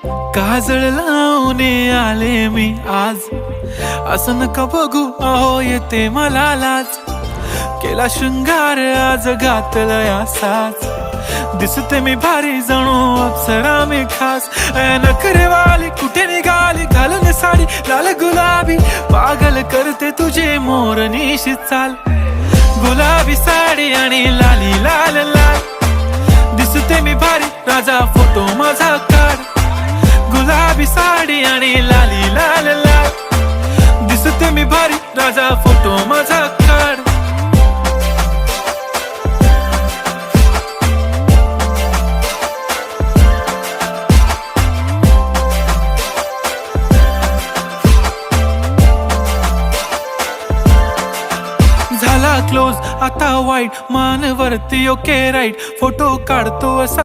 काजळ लावून आले मी आज, असं नका बघू अहो येते मला लाज. केला शृंगार आज घातला साज, दिसते मी भारी जणू अप्सरा मी खास. नखरेवाली कुठे निघाली घालून साडी लाल गुलाबी, पागल करते तुझे मोरनीशी चाल. गुलाबी साडी आणि लाली लाल लाल, दिसते मी भारी राजा फोटो माझा काढ. गुलाबी साडी आणि लाली लाल लाल, दिसते मी भारी राजा फोटो माझा काढ. झाला क्लोज आता वाईट, मान वरती ओके राईट, फोटो काढतो असा